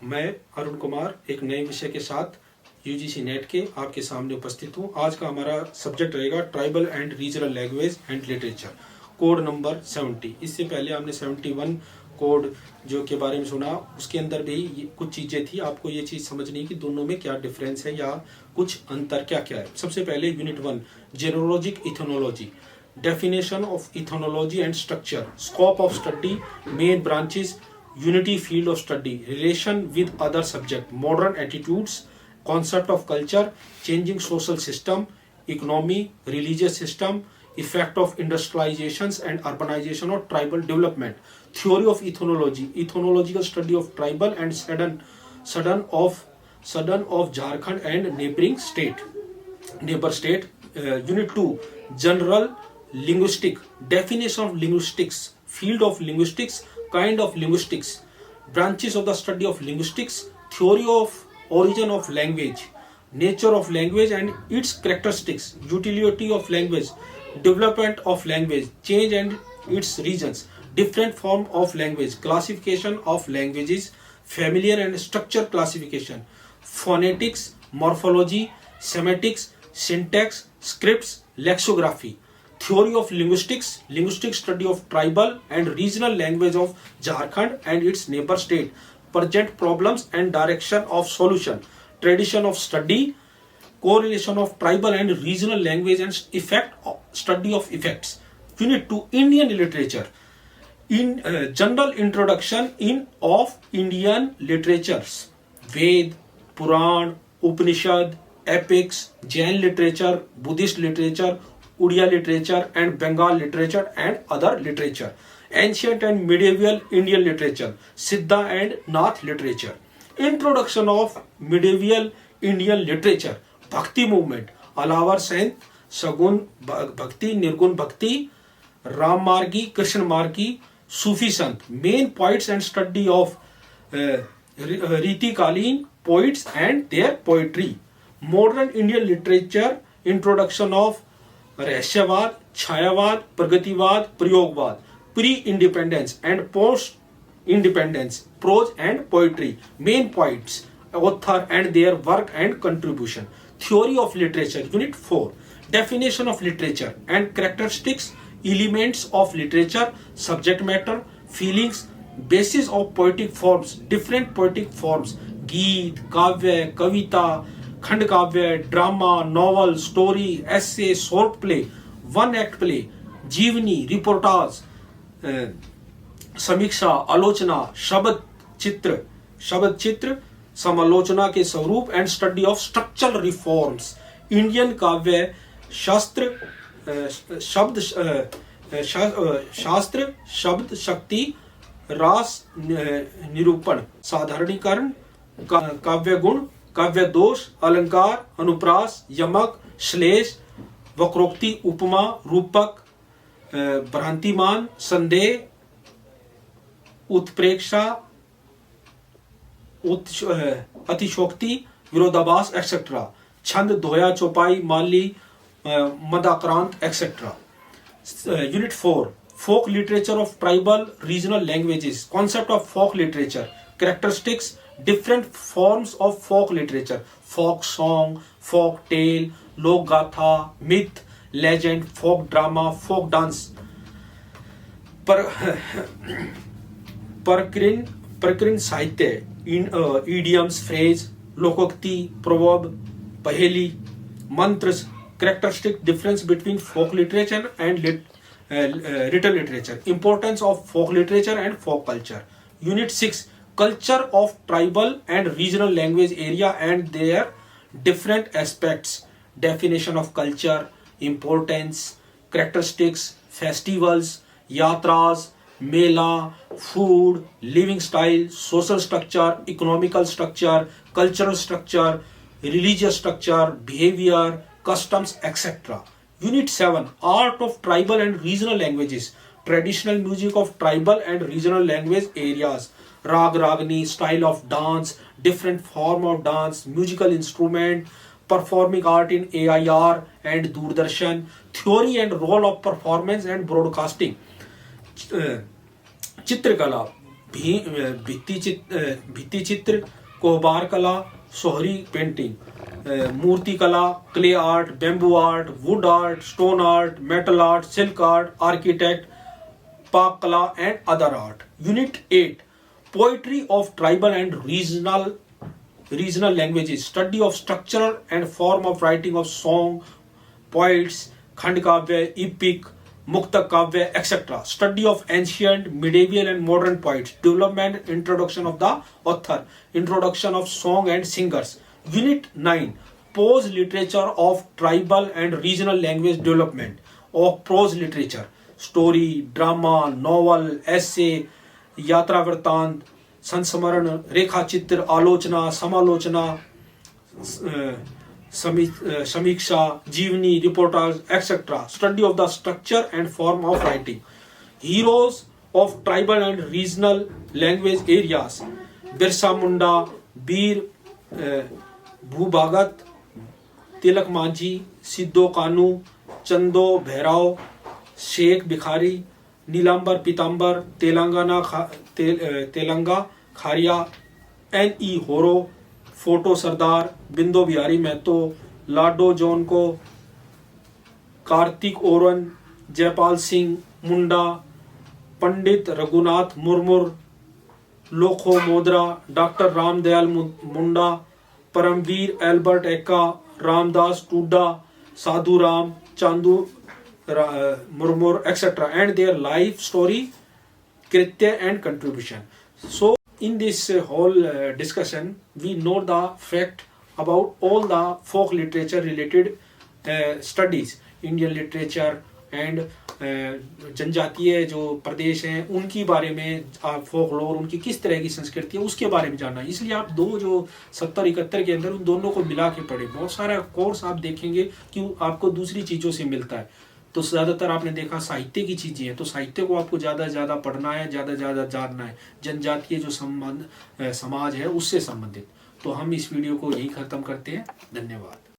मैं अरुण कुमार एक नए विषय के साथ यूजीसी नेट के आपके सामने उपस्थित हूँ। आज का हमारा सब्जेक्ट रहेगा tribal and regional language and literature, code number 70। इससे पहले हमने 71 कोड जो के बारे में सुना, उसके अंदर भी कुछ चीज़ें थी। आपको ये चीज़ समझनी है कि दोनों में क्या डिफरेंस है या कुछ अंतर क्या क्या है। सबसे पहले unit 1 जेनोलॉजिक इथोनोलॉजी, definition of ethnology and structure, scope of study, main branches, unity field of study, relation with other subject, modern attitudes, concept of culture, changing social system, economy, religious system, effect of industrializations and urbanization or tribal development, theory of ethnology, ethnological study of tribal and sudden of Jharkhand and neighbor state. Unit 2 general linguistic, definition of linguistics, field of linguistics, kind of linguistics, branches of the study of linguistics, theory of origin of language, nature of language and its characteristics, utility of language, development of language, change and its regions, different form of language, classification of languages, familiar and structure classification, phonetics, morphology, semantics, syntax, scripts, lexicography, theory of linguistics, linguistic study of tribal and regional language of Jharkhand and its neighbor state, present problems and direction of solution, tradition of study, correlation of tribal and regional language and study of effects. Unit 2 Indian literature, in general introduction of Indian literatures, Ved, Puran, Upanishad, epics, Jain literature, Buddhist literature, Odia literature and Bengal literature and other literature, ancient and medieval Indian literature, Siddha and Nath literature. Introduction of medieval Indian literature, Bhakti movement, Alavar Saint, Sagun Bhakti, Nirgun Bhakti, Ram Margi, Krishna Margi, Sufi Sant, main poets and study of Riti Kaleen poets and their poetry. Modern Indian literature, introduction of रहस्यवाद, छायावाद, प्रगतिवाद, प्रयोगवाद, pre independence and post independence, prose and poetry, main points, author and their work and contribution, theory of literature. Unit 4 definition of literature and characteristics, elements of literature, subject matter, feelings, basis of poetic forms, different poetic forms, गीत, काव्य, कविता, खंड काव्य, drama, novel, story, essay, short play, one act play, जीवनी, reportage, समीक्षा, आलोचना, शब्द चित्र, समालोचना के स्वरूप and study of structural reforms. Indian काव्य शास्त्र, शब्द शक्ति, रास निरूपण, साधारणीकरण, काव्य गुण, काव्य दोष, अलंकार, अनुप्रास, यमक, श्लेष, वक्रोक्ति, उपमा, रूपक, भ्रांतिमान, संदेह, उत्प्रेक्षा, अतिशोक्ति, विरोधाभास एक्सेट्रा. छंद, दोया, चौपाई, माली, मदाक्रांत etcetera. Unit 4 folk literature of tribal regional languages, concept of folk literature, characteristics, different forms of folk literature, folk song, folk tale, lok gatha, myth, legend, folk drama, folk dance, प्रकीर्णन साहित्य, idioms, phrase, लोकोक्ति, proverb, पहेली, मंत्र. Characteristic difference between folk literature and written literature, importance of folk literature and folk culture. Unit 6 culture of tribal and regional language area and their different aspects, definition of culture, importance, characteristics, festivals, yatras, mela, food, living style, social structure, economical structure, cultural structure, religious structure, behavior, customs, etc. Unit 7 art of tribal and regional languages, traditional music of tribal and regional language areas, Rag Ragini, style of dance, different form of dance, musical instrument, performing art in AIR and Doordarshan, theory and role of performance and broadcasting, Chitrikala, भित्ति चित्र, कोहबार कला, सोहरी painting, मूर्ति कला, clay art, bamboo art, wood art, stone art, metal art, silk art, architect, पाक कला and other art. Unit 8 poetry of tribal and regional languages, study of structure and form of writing of song, poets, खंड काव्य, epic, मुक्तक काव्य, etcetera, study of ancient, medieval and modern poets, development, introduction of the author, introduction of song and singers. Unit 9 prose literature of tribal and regional language development of prose literature, story, drama, novel, essay, यात्रा वृत्तांत, संस्मरण, रेखा चित्र, आलोचना, समालोचना, समीक्षा, जीवनी, reportage, etcetera, study of the structure and form of writing. Heroes of tribal and regional language areas, Birsa Munda, Veer भूभागत, Tilka Manjhi, Sidho Kanhu, Chando Bhairav, Sheikh Bhikhari, Nilambar Pitambar, Telanga Kharia, NE Horo, Poto Sardar, Binod Bihari Mahato, Lado Jonko, Kartik Oraon, Jaipal Singh Munda, Pandit Raghunath Murmu, Lako Bodra, doctor Ramdayal Munda, Paramvir Albert Ekka, Ramdas Tudu, Sadhu Ram, Chandu Murmu, etc. and their life story, kritya and contribution. So in this whole discussion we know the fact about all the folk literature related studies, Indian literature and जनजातीय जो प्रदेश हैं उनकी बारे में, folklore, उनकी किस तरह की संस्कृति है उसके बारे में जानना। इसलिए आप दो जो 70-71 के अंदर उन दोनों को मिला के पढ़े। बहुत सारा कोर्स आप देखेंगे कि आपको दूसरी चीज़ों से मिलता है। तो ज़्यादातर आपने देखा साहित्य की चीज़ें हैं, तो साहित्य को आपको ज़्यादा से ज़्यादा पढ़ना है, ज़्यादा से ज़्यादा जानना है, जनजातीय जो समाज है उससे संबंधित। तो हम इस वीडियो को यही ख़त्म करते हैं। धन्यवाद।